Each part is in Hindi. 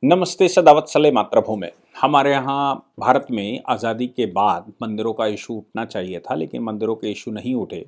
नमस्ते सदावत सले मातृभूमि। हमारे यहाँ भारत में आज़ादी के बाद मंदिरों का इशू उठना चाहिए था, लेकिन मंदिरों के इशू नहीं उठे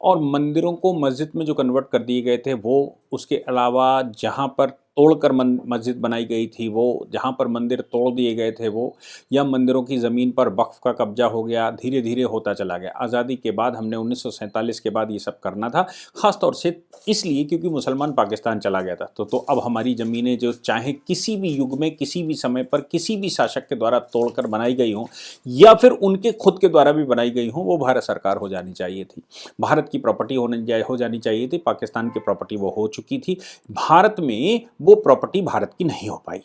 और मंदिरों को मस्जिद में जो कन्वर्ट कर दिए गए थे वो उसके अलावा जहाँ पर तोड़कर मस्जिद बनाई गई थी वो, जहाँ पर मंदिर तोड़ दिए गए थे वो, या मंदिरों की ज़मीन पर वक्फ का कब्जा हो गया, धीरे धीरे होता चला गया। आज़ादी के बाद हमने 1947 के बाद ये सब करना था, ख़ास तौर से इसलिए क्योंकि मुसलमान पाकिस्तान चला गया था। तो अब हमारी ज़मीनें जो चाहे किसी भी युग में किसी भी समय पर किसी भी शासक के द्वारा तोड़कर बनाई गई हों या फिर उनके खुद के द्वारा भी बनाई गई हों, वो भारत सरकार हो जानी चाहिए थी, भारत की प्रॉपर्टी हो जानी चाहिए थी। पाकिस्तान की प्रॉपर्टी वो हो चुकी थी, भारत में वो प्रॉपर्टी भारत की नहीं हो पाई।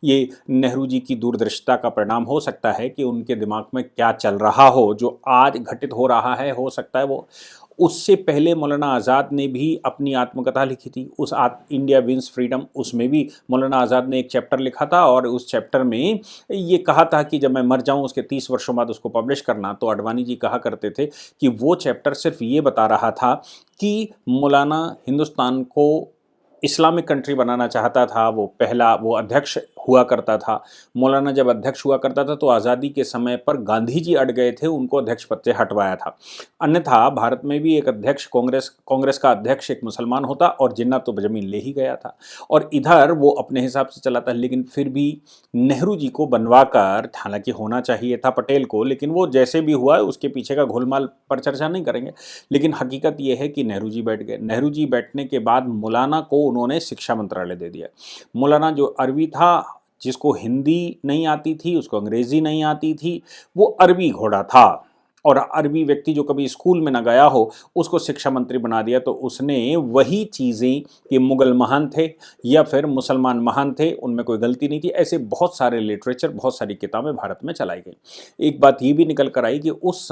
ये नेहरू जी की दूरदर्शिता का परिणाम हो सकता है कि उनके दिमाग में क्या चल रहा हो, जो आज घटित हो रहा है, हो सकता है वो उससे पहले मौलाना आज़ाद ने भी अपनी आत्मकथा लिखी थी। इंडिया विंस फ्रीडम, उसमें भी मौलाना आज़ाद ने एक चैप्टर लिखा था और उस चैप्टर में ये कहा था कि जब मैं मर जाऊं उसके 30 वर्षों बाद उसको पब्लिश करना। तो अडवाणी जी कहा करते थे कि वो चैप्टर सिर्फ ये बता रहा था कि मौलाना हिंदुस्तान को इस्लामिक कंट्री बनाना चाहता था। वो अध्यक्ष हुआ करता था। मौलाना जब अध्यक्ष हुआ करता था तो आज़ादी के समय पर गांधी जी अड़ गए थे, उनको अध्यक्ष पद से हटवाया था। अन्यथा भारत में भी एक अध्यक्ष, कांग्रेस का अध्यक्ष एक मुसलमान होता और जिन्ना तो जमीन ले ही गया था और इधर वो अपने हिसाब से चलाता। लेकिन फिर भी नेहरू जी को बनवाकर, हालांकि होना चाहिए था पटेल को, लेकिन वो जैसे भी हुआ उसके पीछे का घोलमाल पर चर्चा नहीं करेंगे। लेकिन हकीकत ये है कि नेहरू जी बैठ गए। नेहरू जी बैठने के बाद मौलाना को उन्होंने शिक्षा मंत्रालय दे दिया। मौलाना जो अरबी था, जिसको हिंदी नहीं आती थी, उसको अंग्रेजी नहीं आती थी, वो अरबी घोड़ा था और अरबी व्यक्ति जो कभी स्कूल में ना गया हो उसको शिक्षा मंत्री बना दिया। तो उसने वही चीज़ें कि मुगल महान थे या फिर मुसलमान महान थे, उनमें कोई गलती नहीं थी, ऐसे बहुत सारे लिटरेचर, बहुत सारी किताबें भारत में चलाई गई। एक बात ये भी निकल कर आई कि उस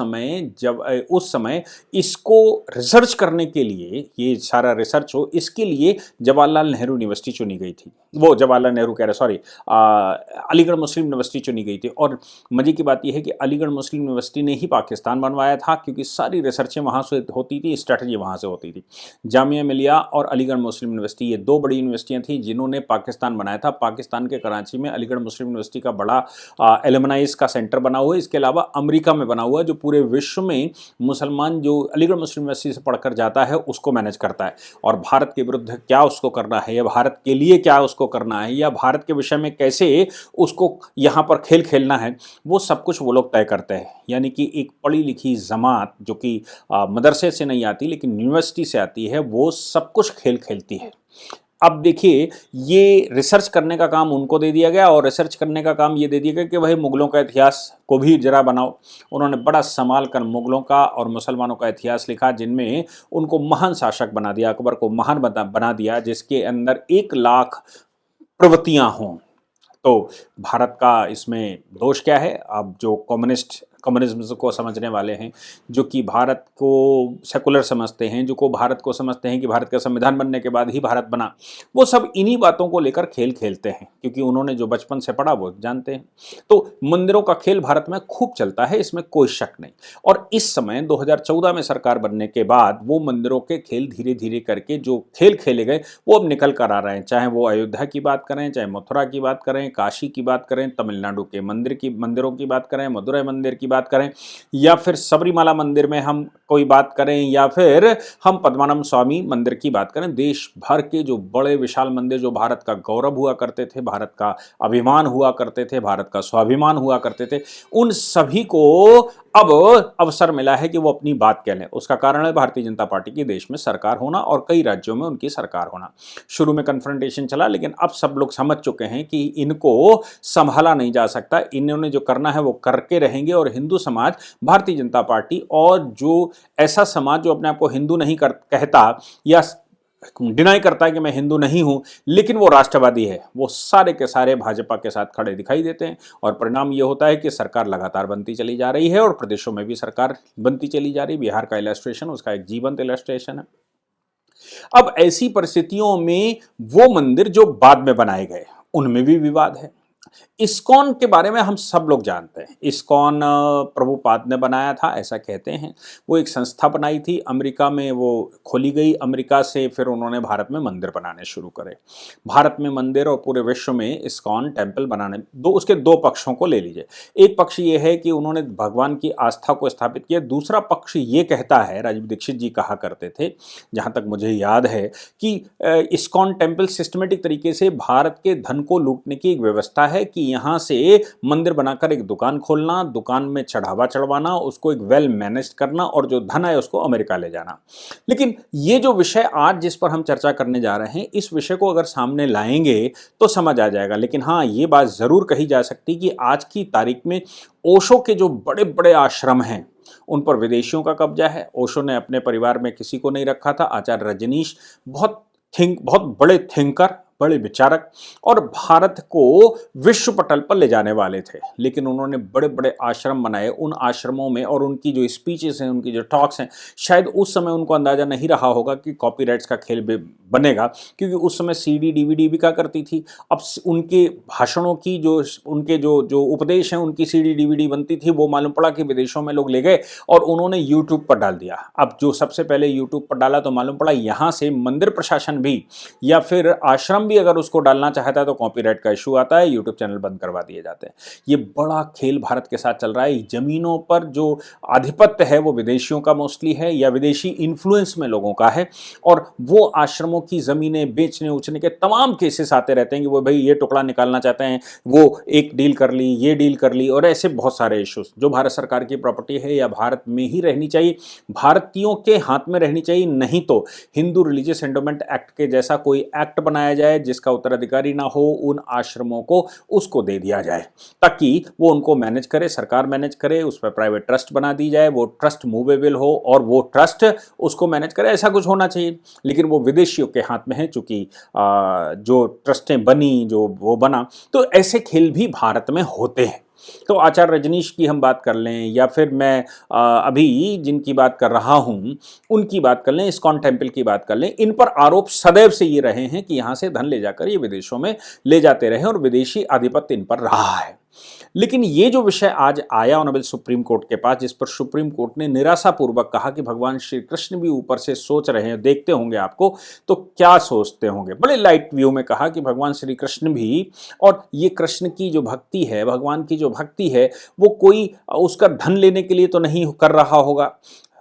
समय इसको रिसर्च करने के लिए, ये सारा रिसर्च हो इसके लिए जवाहरलाल नेहरू यूनिवर्सिटी चुनी गई थी। वो जवाहरलाल नेहरू कह रहे, सॉरी, अलीगढ़ मुस्लिम यूनिवर्सिटी चुनी गई थी। और मजे की बात यह है कि अलीगढ़ मुस्लिम यूनिवर्सिटी ने ही पाकिस्तान बनवाया था, क्योंकि सारी रिसर्चें वहाँ से होती थी, स्ट्रैटेजी वहाँ से होती थी। जामिया मिलिया और अलीगढ़ मुस्लिम यूनिवर्सिटी, ये दो बड़ी यूनिवर्सिटियाँ थीं जिन्होंने पाकिस्तान बनाया था। पाकिस्तान के कराची में अलीगढ़ मुस्लिम यूनिवर्सिटी का बड़ा एलुमनाइज का सेंटर बना हुआ है। इसके अलावा अमेरिका में बना हुआ है, जो पूरे विश्व में मुसलमान जो अलीगढ़ मुस्लिम यूनिवर्सिटी से पढ़कर जाता है उसको मैनेज करता है। और भारत के विरुद्ध क्या उसको करना है या भारत के लिए क्या उसको करना है या भारत के विषय में कैसे उसको यहाँ पर खेल खेलना है, वो सब कुछ वो लोग तय करते हैं। यानी कि एक पढ़ी लिखी जमात जो कि मदरसे से नहीं आती लेकिन यूनिवर्सिटी से आती है, वो सब कुछ खेल खेलती है। अब देखिए, ये रिसर्च करने का काम उनको दे दिया गया और रिसर्च करने का काम ये दे दिया गया कि भाई मुगलों का इतिहास को भी जरा बनाओ। उन्होंने बड़ा संभाल कर मुगलों का और मुसलमानों का इतिहास लिखा, जिनमें उनको महान शासक बना दिया, अकबर को महान बना दिया, जिसके अंदर 1 लाख प्रवृत्तियां हों। तो भारत का इसमें दोष क्या है? अब जो कम्युनिज्म को समझने वाले हैं, जो कि भारत को सेकुलर समझते हैं, जो को भारत को समझते हैं कि भारत का संविधान बनने के बाद ही भारत बना, वो सब इन्हीं बातों को लेकर खेल खेलते हैं, क्योंकि उन्होंने जो बचपन से पढ़ा वो जानते हैं। तो मंदिरों का खेल भारत में खूब चलता है, इसमें कोई शक नहीं। और इस समय 2014 में सरकार बनने के बाद वो मंदिरों के खेल धीरे धीरे करके जो खेल खेले गए वो अब निकल कर आ रहे हैं। चाहे वो अयोध्या की बात करें, चाहे मथुरा की बात करें, काशी की बात करें, तमिलनाडु के मंदिरों की बात करें, मदुरै मंदिर की बात करें, या फिर सबरीमाला मंदिर में हम कोई बात करें, या फिर हम पद्मानम स्वामी मंदिर की बात करें। देश भर के जो बड़े विशाल मंदिर, जो भारत का गौरव हुआ करते थे, भारत का अभिमान हुआ करते थे, भारत का स्वाभिमान हुआ करते थे, उन सभी को अब अवसर मिला है कि वो अपनी बात कह लें। उसका कारण है भारतीय जनता पार्टी की देश में सरकार होना और कई राज्यों में उनकी सरकार होना। शुरू में कन्फ्रंटेशन चला, लेकिन अब सब लोग समझ चुके हैं कि इनको संभाला नहीं जा सकता, इन्होंने जो करना है वो करके रहेंगे। और हिंदू समाज, भारतीय जनता पार्टी और जो ऐसा समाज जो अपने आप को हिंदू नहीं कहता या डिनाई करता है कि मैं हिंदू नहीं हूं लेकिन वो राष्ट्रवादी है, वो सारे के सारे भाजपा के साथ खड़े दिखाई देते हैं। और परिणाम ये होता है कि सरकार लगातार बनती चली जा रही है और प्रदेशों में भी सरकार बनती चली जा रही है। बिहार का इलस्ट्रेशन उसका एक जीवंत इलस्ट्रेशन है। अब ऐसी परिस्थितियों में वो मंदिर जो बाद में बनाए गए उनमें भी विवाद है। इस्कॉन के बारे में हम सब लोग जानते हैं। इस्कॉन प्रभुपाद ने बनाया था, ऐसा कहते हैं। वो एक संस्था बनाई थी, अमेरिका में वो खोली गई। अमेरिका से फिर उन्होंने भारत में मंदिर बनाने शुरू करे। भारत में मंदिर और पूरे विश्व में इस्कॉन टेम्पल बनाने, उसके दो पक्षों को ले लीजिए। एक पक्ष ये है कि उन्होंने भगवान की आस्था को स्थापित किया। दूसरा पक्ष ये कहता है, राजीव दीक्षित जी कहा करते थे, जहाँ तक मुझे याद है, कि इस्कॉन टेम्पल सिस्टमेटिक तरीके से भारत के धन को लूटने की एक व्यवस्था है कि यहाँ से मंदिर बनाकर एक दुकान खोलना, दुकान में चढ़ावा चढ़वाना, उसको एक वेल मैनेज करना और जो धन है उसको अमेरिका ले जाना। लेकिन ये जो विषय आज जिस पर हम चर्चा करने जा रहे हैं, इस विषय को अगर सामने लाएंगे तो समझ आ जाएगा। लेकिन हाँ, ये बात जरूर कही जा सकती कि आज की तारीख में ओशो के जो बड़े बड़े आश्रम हैं उन पर विदेशियों का कब्जा है। ओशो ने अपने परिवार में किसी को नहीं रखा था। आचार्य रजनीश बहुत बड़े थिंकर, बड़े विचारक और भारत को विश्व पटल पर ले जाने वाले थे, लेकिन उन्होंने बड़े बड़े आश्रम बनाए। उन आश्रमों में और उनकी जो स्पीचेस हैं, उनकी जो टॉक्स हैं, शायद उस समय उनको अंदाजा नहीं रहा होगा कि कॉपीराइट्स का खेल बनेगा, क्योंकि उस समय सीडी डीवीडी बिका करती थी। अब उनके भाषणों की उनके जो उपदेश हैं, उनकी सीडी डीवीडी बनती थी। वो मालूम पड़ा कि विदेशों में लोग ले गए और उन्होंने यूट्यूब पर डाल दिया। अब जो सबसे पहले यूट्यूब पर डाला तो मालूम पड़ा यहाँ से मंदिर प्रशासन भी या फिर आश्रम भी अगर उसको डालना चाहता है तो कॉपीराइट का इशू आता है, यूट्यूब चैनल बंद करवा दिए जाते हैं। ये बड़ा खेल भारत के साथ चल रहा है। जमीनों पर जो आधिपत्य है वो विदेशियों का मोस्टली है या विदेशी इन्फ्लुएंस में लोगों का है, और वो आश्रमों की जमीनें बेचने उचने के तमाम केसेस आते रहते हैं कि वो भाई ये टुकड़ा निकालना चाहते हैं, वो एक डील कर ली, ये डील कर ली, और ऐसे बहुत सारे इश्यूज। जो भारत सरकार की प्रॉपर्टी है या भारत में ही रहनी चाहिए, भारतीयों के हाथ में रहनी चाहिए, नहीं तो हिंदू रिलीजियस एंडोमेंट एक्ट के जैसा कोई एक्ट बनाया जाए जिसका उत्तराधिकारी ना हो उन आश्रमों को, उसको दे दिया जाए ताकि वो उनको मैनेज करे, सरकार मैनेज करे, उस पर प्राइवेट ट्रस्ट बना दी जाए, वो ट्रस्ट मूवेबल हो और वो ट्रस्ट उसको मैनेज करे। ऐसा कुछ होना चाहिए, लेकिन वो विदेशियों के हाथ में है। चूंकि जो ट्रस्टें बनी, जो वो बना, तो ऐसे खेल भी भारत में होते हैं। तो आचार्य रजनीश की हम बात कर लें या फिर मैं अभी जिनकी बात कर रहा हूं उनकी बात कर लें, इस्कॉन टेम्पल की बात कर लें, इन पर आरोप सदैव से ये रहे हैं कि यहां से धन ले जाकर ये विदेशों में ले जाते रहे और विदेशी आधिपत्य इन पर रहा है। लेकिन ये जो विषय आज आया ऑनरेबल सुप्रीम कोर्ट के पास, जिस पर सुप्रीम कोर्ट ने निराशापूर्वक कहा कि भगवान श्री कृष्ण भी ऊपर से सोच रहे हैं, देखते होंगे आपको तो क्या सोचते होंगे। बड़े लाइट व्यू में कहा कि भगवान श्री कृष्ण भी, और ये कृष्ण की जो भक्ति है, भगवान की जो भक्ति है, वो कोई उसका धन लेने के लिए तो नहीं कर रहा होगा,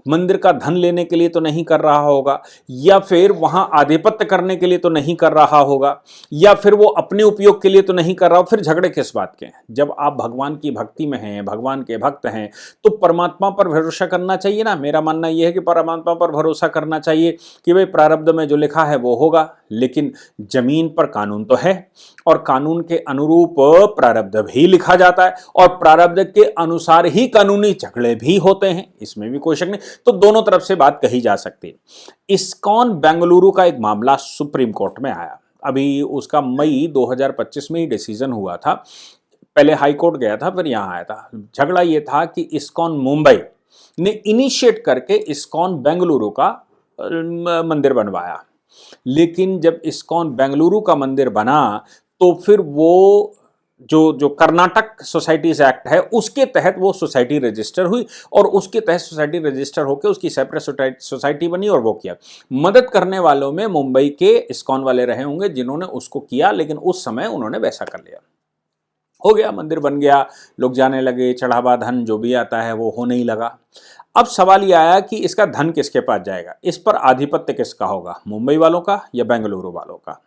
मंदिर का धन लेने के लिए तो नहीं कर रहा होगा, या फिर वहां आधिपत्य करने के लिए तो नहीं कर रहा होगा, या फिर वो अपने उपयोग के लिए तो नहीं कर रहा हो। फिर झगड़े किस बात के हैं? जब आप भगवान की भक्ति में हैं, भगवान के भक्त हैं, तो परमात्मा पर भरोसा करना चाहिए ना। मेरा मानना यह है कि परमात्मा पर भरोसा करना चाहिए कि भाई प्रारब्ध में जो लिखा है वो होगा, लेकिन जमीन पर कानून तो है और कानून के अनुरूप प्रारब्ध भी लिखा जाता है और प्रारब्ध के अनुसार ही कानूनी झगड़े भी होते हैं, इसमें भी कोई शक नहीं। तो दोनों तरफ से बात कही जा सकती है। इस्कॉन बेंगलुरु का एक मामला सुप्रीम कोर्ट में आया, अभी उसका मई 2025 में ही डिसीजन हुआ था। पहले हाई कोर्ट गया था, फिर यहां आया था। झगड़ा यह था कि इस्कॉन मुंबई ने इनिशिएट करके इस्कॉन बेंगलुरु का मंदिर बनवाया, लेकिन जब इस्कॉन बेंगलुरु का मंदिर बना तो फिर वो जो कर्नाटक सोसाइटीज एक्ट है उसके तहत वो सोसाइटी रजिस्टर हुई और उसके तहत सोसाइटी रजिस्टर होकर उसकी सेपरेट सोसाइटी बनी और वो किया। मदद करने वालों में मुंबई के इस्कॉन वाले रहे होंगे जिन्होंने उसको किया, लेकिन उस समय उन्होंने वैसा कर लिया। हो गया, मंदिर बन गया, लोग जाने लगे, चढ़ावा धन जो भी आता है वो होने ही लगा। अब सवाल यह आया कि इसका धन किसके पास जाएगा, इस पर आधिपत्य किसका होगा, मुंबई वालों का या बेंगलुरु वालों का।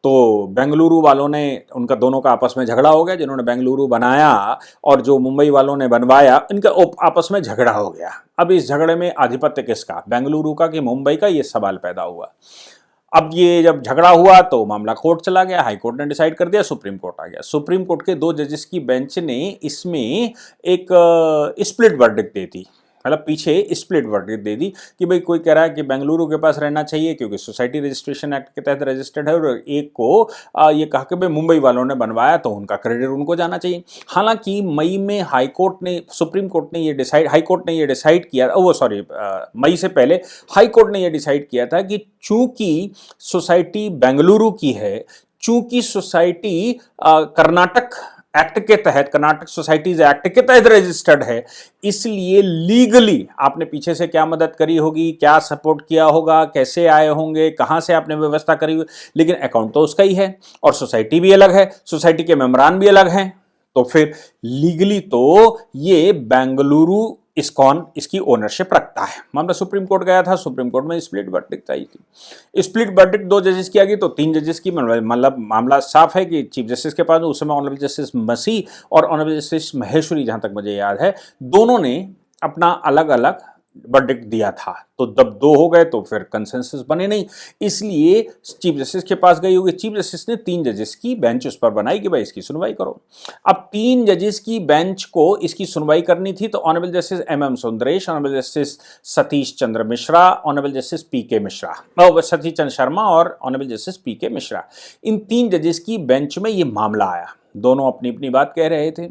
तो बेंगलुरु वालों ने, उनका दोनों का आपस में झगड़ा हो गया, जिन्होंने बेंगलुरु बनाया और जो मुंबई वालों ने बनवाया, इनका आपस में झगड़ा हो गया। अब इस झगड़े में आधिपत्य किसका, बेंगलुरु का कि मुंबई का, ये सवाल पैदा हुआ। अब ये जब झगड़ा हुआ तो मामला कोर्ट चला गया, हाई कोर्ट ने डिसाइड कर दिया, सुप्रीम कोर्ट आ गया। सुप्रीम कोर्ट के 2 जजेस की बेंच ने इसमें एक स्प्लिट वर्डिक्ट दे दी, मतलब पीछे स्प्लिट वर्डिक्ट दे दी कि भाई कोई कह रहा है कि बेंगलुरु के पास रहना चाहिए क्योंकि सोसाइटी रजिस्ट्रेशन एक्ट के तहत रजिस्टर्ड है, और एक को ये कहा कि भाई मुंबई वालों ने बनवाया तो उनका क्रेडिट उनको जाना चाहिए। हालांकि मई में हाई कोर्ट ने, सुप्रीम कोर्ट ने ये डिसाइड, हाई कोर्ट ने ये डिसाइड किया, मई से पहले हाई कोर्ट ने ये डिसाइड किया था कि चूंकि सोसाइटी बेंगलुरु की है, चूंकि सोसाइटी कर्नाटक एक्ट के तहत, कर्नाटक सोसाइटीज एक्ट के तहत रजिस्टर्ड है, इसलिए लीगली आपने पीछे से क्या मदद करी होगी, क्या सपोर्ट किया होगा, कैसे आए होंगे, कहां से आपने व्यवस्था करी हुई, लेकिन अकाउंट तो उसका ही है और सोसाइटी भी अलग है, सोसाइटी के मेंबरान भी अलग हैं, तो फिर लीगली तो ये बेंगलुरु इस्कॉन इसकी ओनरशिप रखता है। मामला सुप्रीम कोर्ट गया था, सुप्रीम कोर्ट में स्प्लिट वर्डिक्ट आई थी। स्प्लिट वर्डिक्ट 2 जजेस की आ गई तो 3 जजेस की, मतलब मामला साफ है कि चीफ जस्टिस के पास उस समय ऑनरेबल जस्टिस मसीह और ऑनरेबल जस्टिस महेश्वरी, जहां तक मुझे याद है, दोनों ने अपना अलग अलग वर्डिक्ट दिया था। तो जब 2 हो गए तो फिर कंसेंसस बने नहीं, इसलिए चीफ जस्टिस के पास गई होगी। चीफ जस्टिस ने 3 जजेस की बेंच उस पर बनाई कि भाई इसकी सुनवाई करो। अब 3 जजेस की बेंच को इसकी सुनवाई करनी थी, तो honourable justice M Sundaresh, honourable justice Satish Chandra Mishra, honourable justice PK Mishra, Satish Chandra Sharma और ऑनरेबल जस्टिस पीके मिश्रा, इन 3 जजेस की बेंच में ये मामला आया। दोनों अपनी अपनी बात कह रहे थे।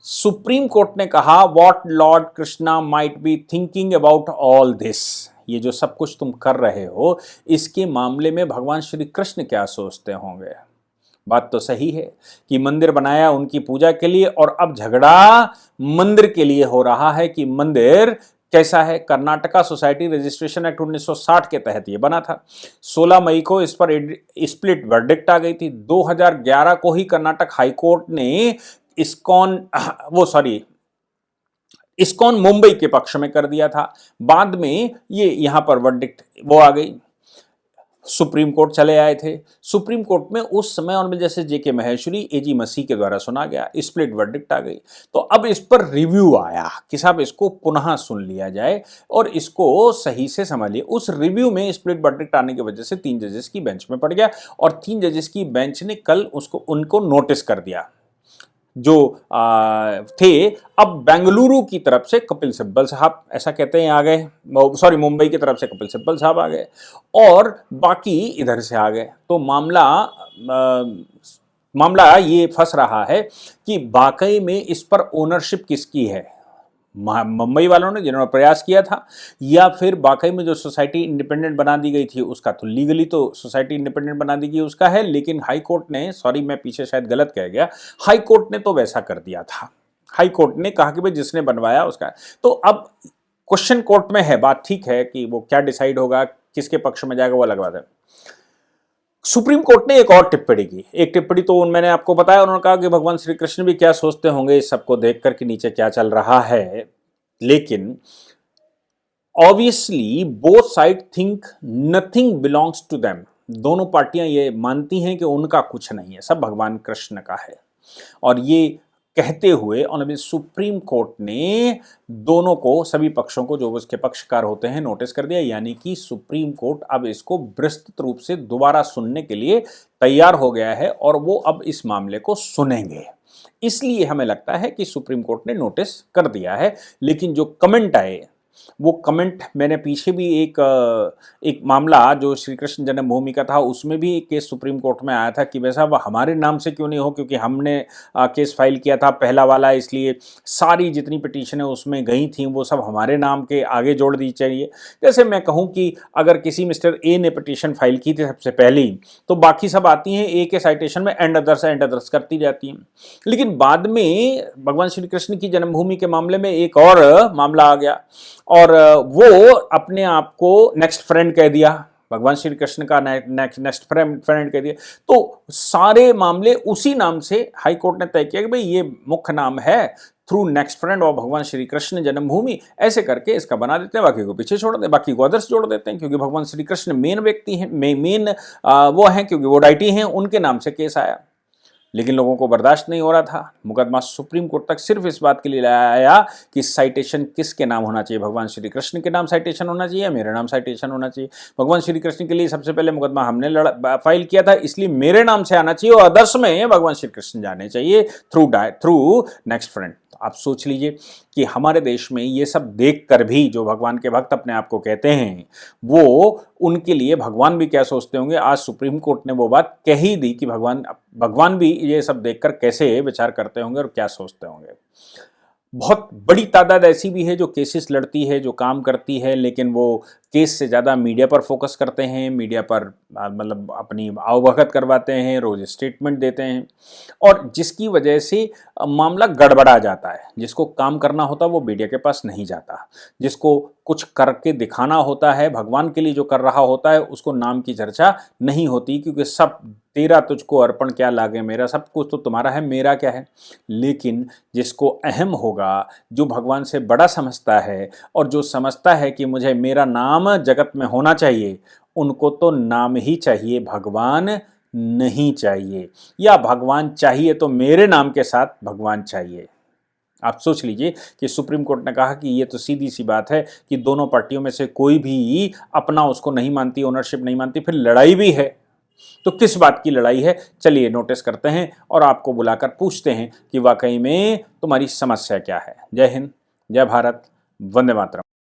सुप्रीम कोर्ट ने कहा what Lord Krishna might be thinking about all this, ये जो सब कुछ तुम कर रहे हो इसके मामले में भगवान श्री कृष्ण क्या सोचते होंगे। बात तो सही है कि मंदिर बनाया उनकी पूजा के लिए और अब झगड़ा मंदिर के लिए हो रहा है कि मंदिर कैसा है। कर्नाटका सोसाइटी रजिस्ट्रेशन एक्ट 1960 के तहत ये बना था। 16 मई को इस पर स्प्लिट वर्डिक्ट आ गई थी। 2011 को ही कर्नाटक हाईकोर्ट ने इस्कॉन मुंबई के पक्ष में कर दिया था। बाद में ये यहां पर वर्डिक्ट वो आ गई, सुप्रीम कोर्ट चले आए थे। सुप्रीम कोर्ट में उस समय ऑनरेबल जस्टिस जेके महेश्वरी, एजी मसीह के द्वारा सुना गया, स्प्लिट वर्डिक्ट आ गई। तो अब इस पर रिव्यू आया कि साहब इसको पुनः सुन लिया जाए और इसको सही से समझ लिया। उस रिव्यू में स्प्लिट वर्डिक्ट आने की वजह से 3 जजेस की बेंच में पड़ गया और 3 जजेस की बेंच ने कल उनको नोटिस कर दिया जो थे। अब बेंगलुरु की तरफ से कपिल सिब्बल साहब, ऐसा कहते हैं, आ गए, सॉरी मुंबई की तरफ से कपिल सिब्बल साहब आ गए और बाकी इधर से आ गए। तो मामला ये फंस रहा है कि वाकई में इस पर ओनरशिप किसकी है, मुंबई वालों ने जिन्होंने प्रयास किया था, या फिर वाकई में जो सोसाइटी इंडिपेंडेंट बना दी गई थी उसका। तो लीगली तो सोसाइटी इंडिपेंडेंट बना दी गई उसका है, लेकिन हाई कोर्ट ने, सॉरी मैं पीछे शायद गलत कह गया, हाई कोर्ट ने तो वैसा कर दिया था। हाई कोर्ट ने कहा कि भाई जिसने बनवाया उसका। तो अब क्वेश्चन कोर्ट में है, बात ठीक है कि वो क्या डिसाइड होगा, किसके पक्ष में जाएगा, वो अलग बात है। सुप्रीम कोर्ट ने एक और टिप्पणी की। एक टिप्पणी तो मैंने आपको बताया, उन्होंने कहा कि भगवान श्री कृष्ण भी क्या सोचते होंगे इस सबको देख कर कि नीचे क्या चल रहा है। लेकिन obviously both side think nothing belongs to them. दोनों पार्टियां ये मानती हैं कि उनका कुछ नहीं है, सब भगवान कृष्ण का है। और ये कहते हुए ऑनरेबल सुप्रीम कोर्ट ने दोनों को, सभी पक्षों को जो उसके पक्षकार होते हैं, नोटिस कर दिया। यानी कि सुप्रीम कोर्ट अब इसको विस्तृत रूप से दोबारा सुनने के लिए तैयार हो गया है और वो अब इस मामले को सुनेंगे। इसलिए हमें लगता है कि सुप्रीम कोर्ट ने नोटिस कर दिया है। लेकिन जो कमेंट आए, वो कमेंट मैंने पीछे भी एक मामला जो श्री कृष्ण जन्मभूमि का था, उसमें भी एक केस सुप्रीम कोर्ट में आया था कि वैसा वो हमारे नाम से क्यों नहीं हो, क्योंकि हमने केस फाइल किया था पहला वाला, इसलिए सारी जितनी पिटीशनें उसमें गई थी वो सब हमारे नाम के आगे जोड़ दी चाहिए। जैसे मैं कहूँ कि अगर किसी मिस्टर ए ने पिटीशन फाइल की थी सबसे पहले, तो बाकी सब आती हैं ए के साइटेशन में एंड अदर्स करती जाती हैं। लेकिन बाद में भगवान श्री कृष्ण की जन्मभूमि के मामले में एक और मामला आ गया और वो अपने आप को नेक्स्ट फ्रेंड कह दिया, भगवान श्री कृष्ण का नेक्स्ट फ्रेंड कह दिया। तो सारे मामले उसी नाम से हाई कोर्ट ने तय किया कि भाई ये मुख्य नाम है, थ्रू नेक्स्ट फ्रेंड और भगवान श्री कृष्ण जन्मभूमि, ऐसे करके इसका बना देते हैं, बाकी को पीछे छोड़ देते, बाकी को अदर्स जोड़ देते हैं, क्योंकि भगवान श्री कृष्ण मेन व्यक्ति हैं, मेन वो हैं, क्योंकि वो डाइटी हैं, उनके नाम से केस आया। लेकिन लोगों को बर्दाश्त नहीं हो रहा था। मुकदमा सुप्रीम कोर्ट तक सिर्फ इस बात के लिए लाया आया कि साइटेशन किसके नाम होना चाहिए, भगवान श्री कृष्ण के नाम साइटेशन होना चाहिए या मेरे नाम साइटेशन होना चाहिए। भगवान श्री कृष्ण के लिए सबसे पहले मुकदमा हमने फाइल किया था, इसलिए मेरे नाम से आना चाहिए और अदर्स में भगवान श्री कृष्ण जाने चाहिए थ्रू नेक्स्ट फ्रेंड। आप सोच लीजिए कि हमारे देश में ये सब देखकर भी जो भगवान के भक्त अपने आप को कहते हैं, वो उनके लिए भगवान भी क्या सोचते होंगे। आज सुप्रीम कोर्ट ने वो बात कह ही दी कि भगवान भी ये सब देखकर कैसे विचार करते होंगे और क्या सोचते होंगे। बहुत बड़ी तादाद ऐसी भी है जो केसेस लड़ती है, जो काम करती है, लेकिन वो केस से ज़्यादा मीडिया पर फोकस करते हैं, मीडिया पर मतलब अपनी अवगत करवाते हैं, रोज़ स्टेटमेंट देते हैं, और जिसकी वजह से मामला गड़बड़ा जाता है। जिसको काम करना होता है वो मीडिया के पास नहीं जाता, जिसको कुछ करके दिखाना होता है, भगवान के लिए जो कर रहा होता है, उसको नाम की चर्चा नहीं होती, क्योंकि सब तेरा तुझको अर्पण क्या लागे मेरा, सब कुछ तो तुम्हारा है, मेरा क्या है। लेकिन जिसको अहम होगा, जो भगवान से बड़ा समझता है और जो समझता है कि मुझे मेरा नाम जगत में होना चाहिए, उनको तो नाम ही चाहिए, भगवान नहीं चाहिए, या भगवान चाहिए तो मेरे नाम के साथ भगवान चाहिए। आप सोच लीजिए कि सुप्रीम कोर्ट ने कहा कि ये तो सीधी सी बात है कि दोनों पार्टियों में से कोई भी अपना उसको नहीं मानती, ओनरशिप नहीं मानती, फिर लड़ाई भी है, तो किस बात की लड़ाई है? चलिए नोटिस करते हैं और आपको बुलाकर पूछते हैं कि वाकई में तुम्हारी समस्या क्या है। जय हिंद, जय भारत, वंदे मातरम।